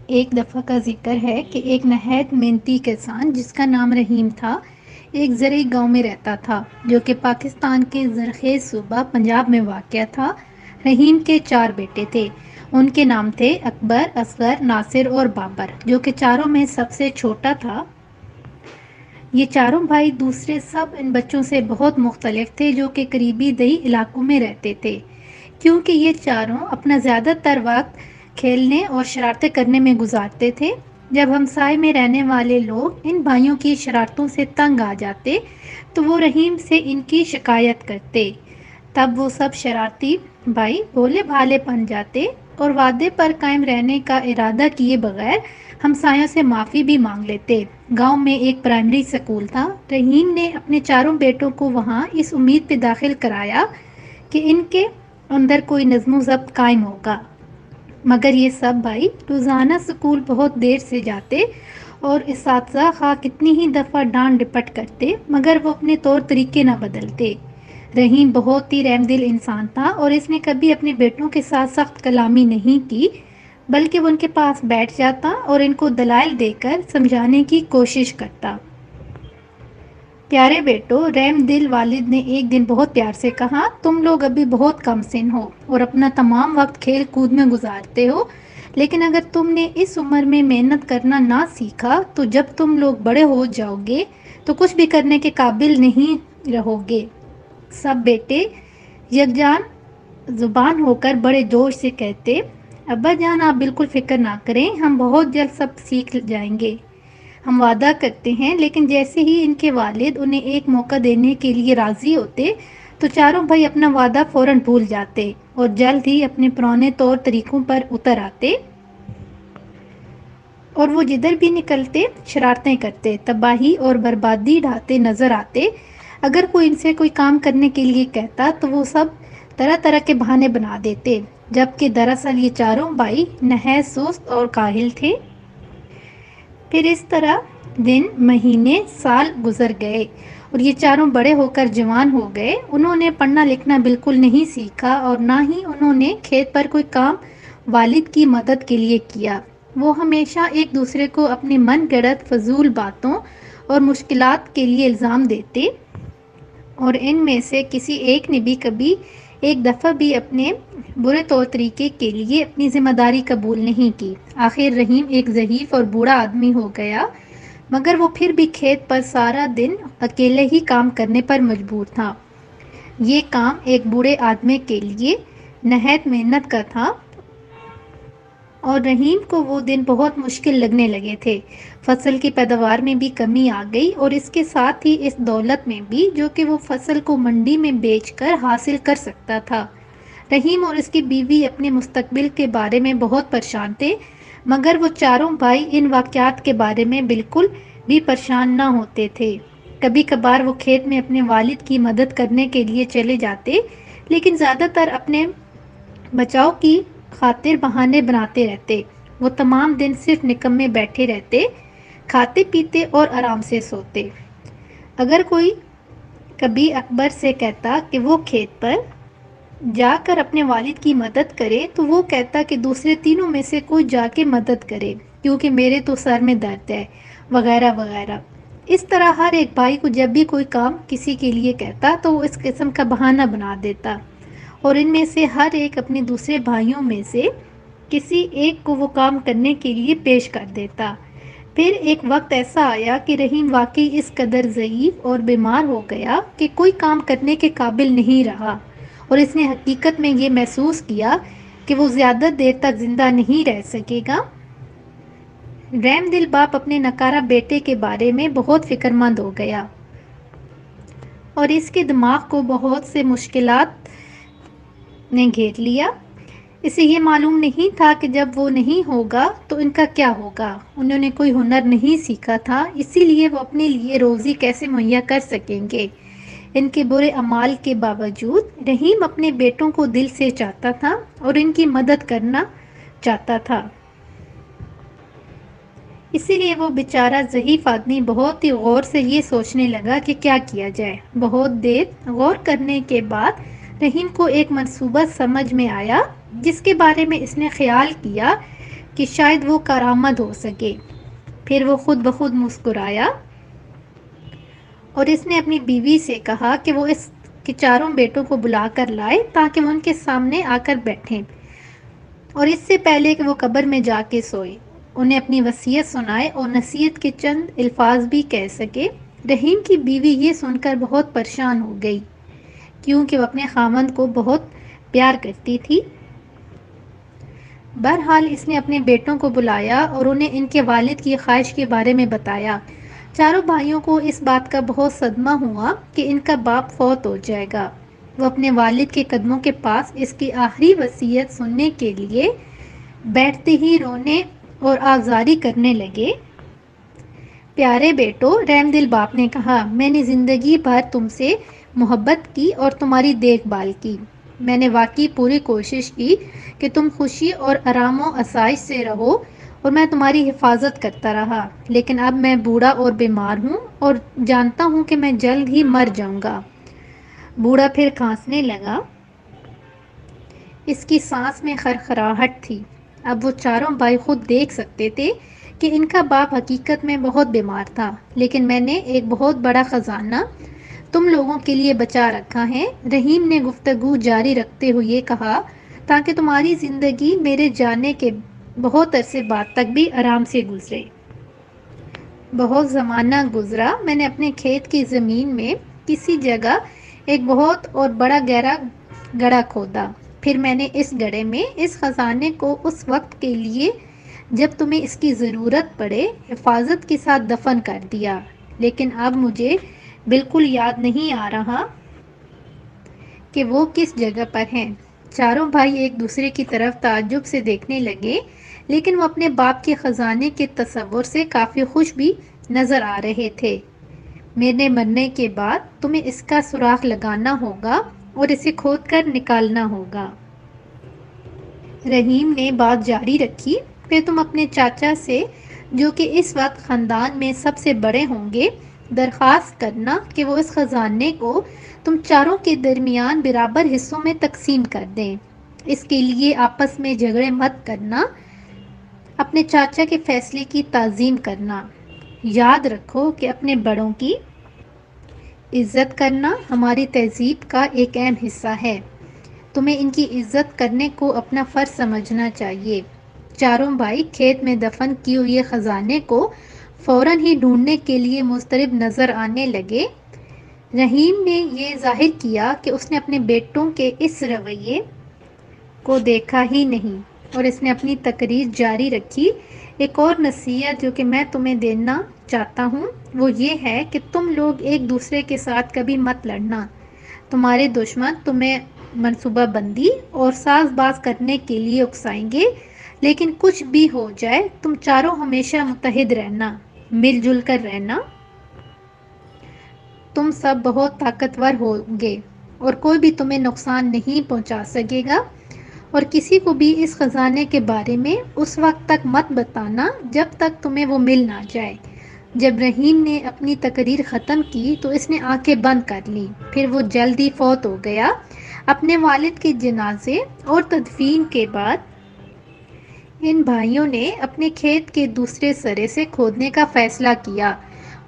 ایک دفعہ کا ذکر ہے کہ ایک نہایت محنتی کسان جس کا نام رحیم تھا ایک زرعی گاؤں میں رہتا تھا جو کہ پاکستان کے زرخیز صوبہ پنجاب میں واقع تھا۔ رحیم کے 4 بیٹے تھے۔ ان کے نام تھے اکبر، اصغر، ناصر اور بابر، جو کہ چاروں میں سب سے چھوٹا تھا۔ یہ چاروں بھائی دوسرے سب ان بچوں سے بہت مختلف تھے جو کہ قریبی دیہی علاقوں میں رہتے تھے، کیونکہ یہ چاروں اپنا زیادہ تر وقت کھیلنے اور شرارتیں کرنے میں گزارتے تھے۔ جب ہمسائے میں رہنے والے لوگ ان بھائیوں کی شرارتوں سے تنگ آ جاتے تو وہ رحیم سے ان کی شکایت کرتے۔ تب وہ سب شرارتی بھائی بھولے بھالے بن جاتے اور وعدے پر قائم رہنے کا ارادہ کیے بغیر ہمسایوں سے معافی بھی مانگ لیتے۔ گاؤں میں ایک پرائمری اسکول تھا۔ رحیم نے اپنے چاروں بیٹوں کو وہاں اس امید پہ داخل کرایا کہ ان کے اندر کوئی نظم و ضبط قائم ہوگا، مگر یہ سب بھائی روزانہ اسکول بہت دیر سے جاتے اور اساتذہ خواہ کتنی ہی دفعہ ڈانٹ ڈپٹ کرتے مگر وہ اپنے طور طریقے نہ بدلتے۔ رحیم بہت ہی رحم دل انسان تھا اور اس نے کبھی اپنے بیٹوں کے ساتھ سخت کلامی نہیں کی، بلکہ وہ ان کے پاس بیٹھ جاتا اور ان کو دلائل دے کر سمجھانے کی کوشش کرتا۔ پیارے بیٹو، رحم دل والد نے ایک دن بہت پیار سے کہا، تم لوگ ابھی بہت کم سن ہو اور اپنا تمام وقت کھیل کود میں گزارتے ہو، لیکن اگر تم نے اس عمر میں محنت کرنا نہ سیکھا تو جب تم لوگ بڑے ہو جاؤ گے تو کچھ بھی کرنے کے قابل نہیں رہو گے۔ سب بیٹے یکجان زبان ہو کر بڑے جوش سے کہتے، ابا جان آپ بالکل فکر نہ کریں، ہم بہت جلد سب سیکھ جائیں گے، ہم وعدہ کرتے ہیں۔ لیکن جیسے ہی ان کے والد انہیں ایک موقع دینے کے لیے راضی ہوتے تو چاروں بھائی اپنا وعدہ فوراً بھول جاتے اور جلد ہی اپنے پرانے طور طریقوں پر اتر آتے اور وہ جدھر بھی نکلتے شرارتیں کرتے، تباہی اور بربادی ڈھاتے نظر آتے۔ اگر کوئی ان سے کوئی کام کرنے کے لیے کہتا تو وہ سب طرح طرح کے بہانے بنا دیتے، جبکہ دراصل یہ چاروں بھائی نہایت سست اور کاہل تھے۔ پھر اس طرح دن، مہینے، سال گزر گئے اور یہ چاروں بڑے ہو کر جوان ہو گئے۔ انہوں نے پڑھنا لکھنا بالکل نہیں سیکھا اور نہ ہی انہوں نے کھیت پر کوئی کام والد کی مدد کے لیے کیا۔ وہ ہمیشہ ایک دوسرے کو اپنی من گھڑت فضول باتوں اور مشکلات کے لیے الزام دیتے اور ان میں سے کسی ایک نے بھی کبھی ایک دفعہ بھی اپنے برے طور طریقے کے لیے اپنی ذمہ داری قبول نہیں کی۔ آخر رحیم ایک ضعیف اور بوڑھا آدمی ہو گیا، مگر وہ پھر بھی کھیت پر سارا دن اکیلے ہی کام کرنے پر مجبور تھا۔ یہ کام ایک بوڑھے آدمی کے لیے نہایت محنت کا تھا اور رحیم کو وہ دن بہت مشکل لگنے لگے تھے۔ فصل کی پیداوار میں بھی کمی آ گئی اور اس کے ساتھ ہی اس دولت میں بھی جو کہ وہ فصل کو منڈی میں بیچ کر حاصل کر سکتا تھا۔ رحیم اور اس کی بیوی اپنے مستقبل کے بارے میں بہت پریشان تھے، مگر وہ چاروں بھائی ان واقعات کے بارے میں بالکل بھی پریشان نہ ہوتے تھے۔ کبھی کبھار وہ کھیت میں اپنے والد کی مدد کرنے کے لیے چلے جاتے، لیکن زیادہ تر اپنے بچاؤ کی خاطر بہانے بناتے رہتے۔ وہ تمام دن صرف نکمے بیٹھے رہتے، کھاتے پیتے اور آرام سے سوتے۔ اگر کوئی کبھی اکبر سے کہتا کہ وہ کھیت پر جا کر اپنے والد کی مدد کرے تو وہ کہتا کہ دوسرے تینوں میں سے کوئی جا کے مدد کرے کیونکہ میرے تو سر میں درد ہے، وغیرہ وغیرہ۔ اس طرح ہر ایک بھائی کو جب بھی کوئی کام کسی کے لیے کہتا تو وہ اس قسم کا بہانہ بنا دیتا اور ان میں سے ہر ایک اپنے دوسرے بھائیوں میں سے کسی ایک کو وہ کام کرنے کے لیے پیش کر دیتا۔ پھر ایک وقت ایسا آیا کہ رحیم واقعی اس قدر ضعیف اور بیمار ہو گیا کہ کوئی کام کرنے کے قابل نہیں رہا اور اس نے حقیقت میں یہ محسوس کیا کہ وہ زیادہ دیر تک زندہ نہیں رہ سکے گا۔ رحم دل باپ اپنے نکارہ بیٹے کے بارے میں بہت فکر مند ہو گیا اور اس کے دماغ کو بہت سے مشکلات نے گھیر لیا۔ اسے یہ معلوم نہیں تھا کہ جب وہ نہیں ہوگا تو ان کا کیا ہوگا۔ انہوں نے کوئی ہنر نہیں سیکھا تھا، اسی لیے وہ اپنے لیے روزی کیسے مہیا کر سکیں گے۔ ان کے برے اعمال کے باوجود رحیم اپنے بیٹوں کو دل سے چاہتا تھا اور ان کی مدد کرنا چاہتا تھا۔ اسی لیے وہ بیچارہ ضعیف آدمی بہت ہی غور سے یہ سوچنے لگا کہ کیا کیا جائے۔ بہت دیر غور کرنے کے بعد رحیم کو ایک منصوبہ سمجھ میں آیا جس کے بارے میں اس نے خیال کیا کہ شاید وہ کارآمد ہو سکے۔ پھر وہ خود بخود مسکرایا اور اس نے اپنی بیوی سے کہا کہ وہ اس کے چاروں بیٹوں کو بلا کر لائے تاکہ وہ ان کے سامنے آ کر بیٹھیں، اور اس سے پہلے کہ وہ قبر میں جا کے سوئے انہیں اپنی وصیت سنائے اور نصیحت کے چند الفاظ بھی کہہ سکے۔ رحیم کی بیوی یہ سن کر بہت پریشان ہو گئی، کیونکہ وہ اپنے خاوند کو بہت پیار کرتی تھی۔ بہرحال اس نے اپنے بیٹوں کو بلایا اور انہیں ان کے والد کی خواہش کے بارے میں بتایا۔ چاروں بھائیوں کو اس بات کا بہت صدمہ ہوا کہ ان کا باپ فوت ہو جائے گا۔ وہ اپنے والد کے قدموں کے پاس اس کی آخری وصیت سننے کے لیے بیٹھتے ہی رونے اور آزاری کرنے لگے۔ پیارے بیٹو، رحم دل باپ نے کہا، میں نے زندگی بھر تم سے محبت کی اور تمہاری دیکھ بھال کی۔ میں نے واقعی پوری کوشش کی کہ تم خوشی اور آرام و آسائش سے رہو اور میں تمہاری حفاظت کرتا رہا، لیکن اب میں بوڑھا اور بیمار ہوں اور جانتا ہوں کہ میں جلد ہی مر جاؤں گا۔ بوڑھا پھر کھانسنے لگا، اس کی سانس میں خرخراہٹ تھی۔ اب وہ چاروں بھائی خود دیکھ سکتے تھے کہ ان کا باپ حقیقت میں بہت بیمار تھا، لیکن میں نے ایک بہت بڑا خزانہ تم لوگوں کے لیے بچا رکھا ہے۔ رحیم نے گفتگو جاری رکھتے ہوئے کہا، تاکہ تمہاری زندگی میرے جانے کے بہت عرصے بعد تک بھی آرام سے گزرے۔ بہت زمانہ گزرا، میں نے اپنے کھیت کی زمین میں کسی جگہ ایک بہت اور بڑا گہرا گڑھا کھودا۔ پھر میں نے اس گڑھے میں اس خزانے کو اس وقت کے لیے جب تمہیں اس کی ضرورت پڑے حفاظت کے ساتھ دفن کر دیا، لیکن اب مجھے بالکل یاد نہیں آ رہا کہ وہ کس جگہ پر ہیں۔ چاروں بھائی ایک دوسرے کی طرف تعجب سے دیکھنے لگے، لیکن وہ اپنے باپ کے خزانے کے تصور سے کافی خوش بھی نظر آ رہے تھے۔ میرے مرنے کے بعد تمہیں اس کا سراغ لگانا ہوگا اور اسے کھود کر نکالنا ہوگا۔ رحیم نے بات جاری رکھی، پھر تم اپنے چاچا سے، جو کہ اس وقت خاندان میں سب سے بڑے ہوں گے، درخواست کرنا کہ وہ اس خزانے کو تم چاروں کے درمیان برابر حصوں میں تقسیم کر دیں۔ اس کے لیے آپس میں جھگڑے مت کرنا، اپنے چاچا کے فیصلے کی تعظیم کرنا۔ یاد رکھو کہ اپنے بڑوں کی عزت کرنا ہماری تہذیب کا ایک اہم حصہ ہے۔ تمہیں ان کی عزت کرنے کو اپنا فرض سمجھنا چاہیے۔ چاروں بھائی کھیت میں دفن کیے ہوئے خزانے کو فوراً ہی ڈھونڈنے کے لیے مضطرب نظر آنے لگے۔ رحیم نے یہ ظاہر کیا کہ اس نے اپنے بیٹوں کے اس رویے کو دیکھا ہی نہیں، اور اس نے اپنی تقریر جاری رکھی، ایک اور نصیحت جو کہ میں تمہیں دینا چاہتا ہوں وہ یہ ہے کہ تم لوگ ایک دوسرے کے ساتھ کبھی مت لڑنا۔ تمہارے دشمن تمہیں منصوبہ بندی اور ساز باز کرنے کے لیے اکسائیں گے، لیکن کچھ بھی ہو جائے تم چاروں ہمیشہ متحد رہنا، مل جل کر رہنا۔ تم سب بہت طاقتور ہوگے اور کوئی بھی تمہیں نقصان نہیں پہنچا سکے گا، اور کسی کو بھی اس خزانے کے بارے میں اس وقت تک مت بتانا جب تک تمہیں وہ مل نہ جائے۔ جب رحیم نے اپنی تقریر ختم کی تو اس نے آنکھیں بند کر لیں، پھر وہ جلدی فوت ہو گیا۔ اپنے والد کے جنازے اور تدفین کے بعد ان بھائیوں نے اپنے کھیت کے دوسرے سرے سے کھودنے کا فیصلہ کیا۔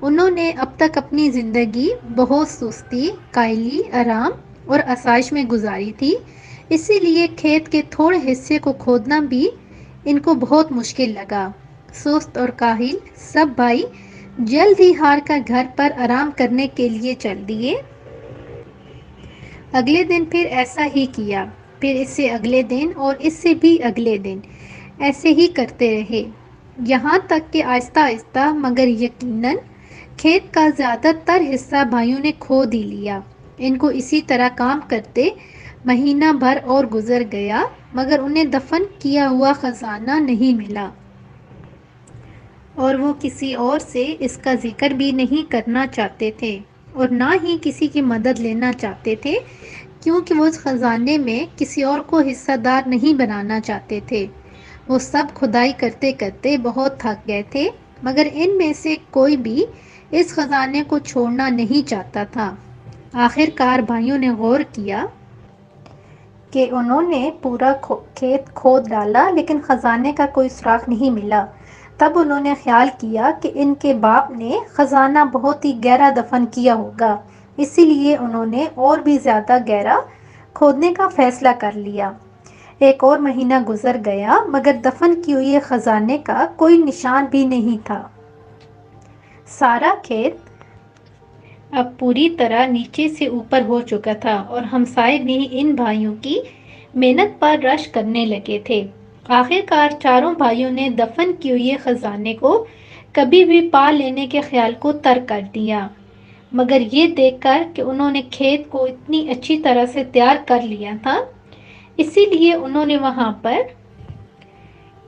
انہوں نے اب تک اپنی زندگی بہت سستی، کائلی، آرام اور آسائش میں گزاری تھی، اسی لیے کھیت کے تھوڑے حصے کو کھودنا بھی ان کو بہت مشکل لگا۔ سست اور کاہل سب بھائی جلد ہی ہار کر گھر پر آرام کرنے کے لیے چل دیے۔ اگلے دن پھر ایسا ہی کیا، پھر اس سے اگلے دن اور اس سے بھی اگلے دن، ایسے ہی کرتے رہے، یہاں تک کہ آہستہ آہستہ مگر یقیناً کھیت کا زیادہ تر حصہ بھائیوں نے کھود ہی لیا۔ ان کو اسی طرح کام کرتے مہینہ بھر اور گزر گیا، مگر انہیں دفن کیا ہوا خزانہ نہیں ملا، اور وہ کسی اور سے اس کا ذکر بھی نہیں کرنا چاہتے تھے اور نہ ہی کسی کی مدد لینا چاہتے تھے، کیونکہ وہ اس خزانے میں کسی اور کو حصہ دار نہیں بنانا چاہتے تھے۔ وہ سب کھدائی کرتے کرتے بہت تھک گئے تھے، مگر ان میں سے کوئی بھی اس خزانے کو چھوڑنا نہیں چاہتا تھا۔ آخر کار بھائیوں نے غور کیا کہ انہوں نے پورا کھیت کھود ڈالا لیکن خزانے کا کوئی سراغ نہیں ملا۔ تب انہوں نے خیال کیا کہ ان کے باپ نے خزانہ بہت ہی گہرا دفن کیا ہوگا، اسی لیے انہوں نے اور بھی زیادہ گہرا کھودنے کا فیصلہ کر لیا۔ ایک اور مہینہ گزر گیا مگر دفن کیے ہوئے خزانے کا کوئی نشان بھی نہیں تھا۔ سارا کھیت اب پوری طرح نیچے سے اوپر ہو چکا تھا اور ہمسائے بھی ان بھائیوں کی محنت پر رشک کرنے لگے تھے۔ آخر کار چاروں بھائیوں نے دفن کیے ہوئے خزانے کو کبھی بھی پا لینے کے خیال کو ترک کر دیا، مگر یہ دیکھ کر کہ انہوں نے کھیت کو اتنی اچھی طرح سے تیار کر لیا تھا، اسی لیے انہوں نے وہاں پر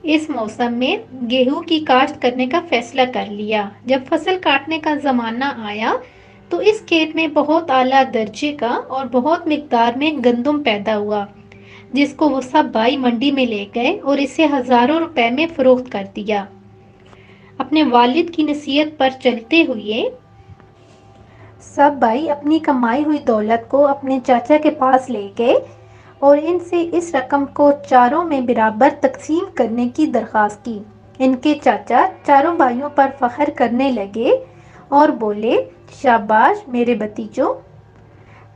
اس موسم میں گیہوں کی کاشت کرنے کا فیصلہ کر لیا۔ جب فصل کاٹنے کا زمانہ آیا تو اس کھیت میں بہت اعلیٰ درجے کا اور بہت مقدار میں گندم پیدا ہوا، جس کو وہ سب بھائی منڈی میں لے گئے اور اسے ہزاروں روپے میں فروخت کر دیا۔ اپنے والد کی نصیحت پر چلتے ہوئے سب بھائی اپنی کمائی ہوئی دولت کو اپنے چاچا کے پاس لے گئے اور ان سے اس رقم کو چاروں میں برابر تقسیم کرنے کی درخواست کی۔ ان کے چاچا چاروں بھائیوں پر فخر کرنے لگے اور بولے، شاباش میرے بھتیجوں،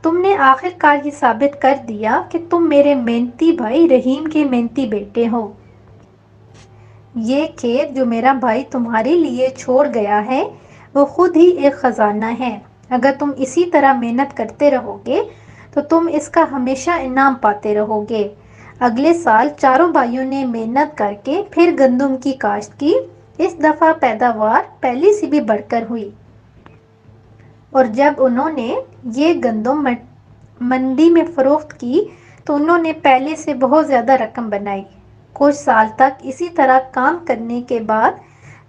تم نے آخر کار یہ ثابت کر دیا کہ تم میرے محنتی بھائی رحیم کے محنتی بیٹے ہو۔ یہ کھیت جو میرا بھائی تمہارے لیے چھوڑ گیا ہے وہ خود ہی ایک خزانہ ہے۔ اگر تم اسی طرح محنت کرتے رہو گے تو تم اس کا ہمیشہ انعام پاتے رہو گے۔ اگلے سال چاروں بھائیوں نے محنت کر کے پھر گندم کی کاشت کی۔ اس دفعہ پیداوار پہلے سے بھی بڑھ کر ہوئی اور جب انہوں نے یہ گندم منڈی میں فروخت کی تو انہوں نے پہلے سے بہت زیادہ رقم بنائی۔ کچھ سال تک اسی طرح کام کرنے کے بعد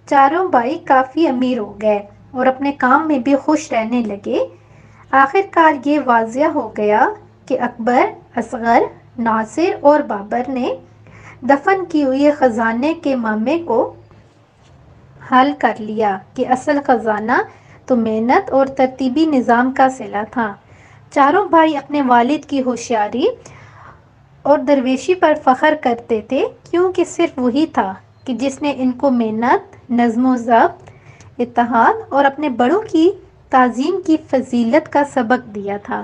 چاروں بھائی کافی امیر ہو گئے اور اپنے کام میں بھی خوش رہنے لگے۔ آخر کار یہ واضح ہو گیا کہ اکبر، اصغر، ناصر اور بابر نے دفن کیے ہوئے خزانے کے معاملے کو حل کر لیا کہ اصل خزانہ تو محنت اور ترتیبی نظام کا صلہ تھا۔ چاروں بھائی اپنے والد کی ہوشیاری اور درویشی پر فخر کرتے تھے، کیونکہ صرف وہی تھا کہ جس نے ان کو محنت، نظم و ضبط، اتحاد اور اپنے بڑوں کی تعظیم کی فضیلت کا سبق دیا تھا۔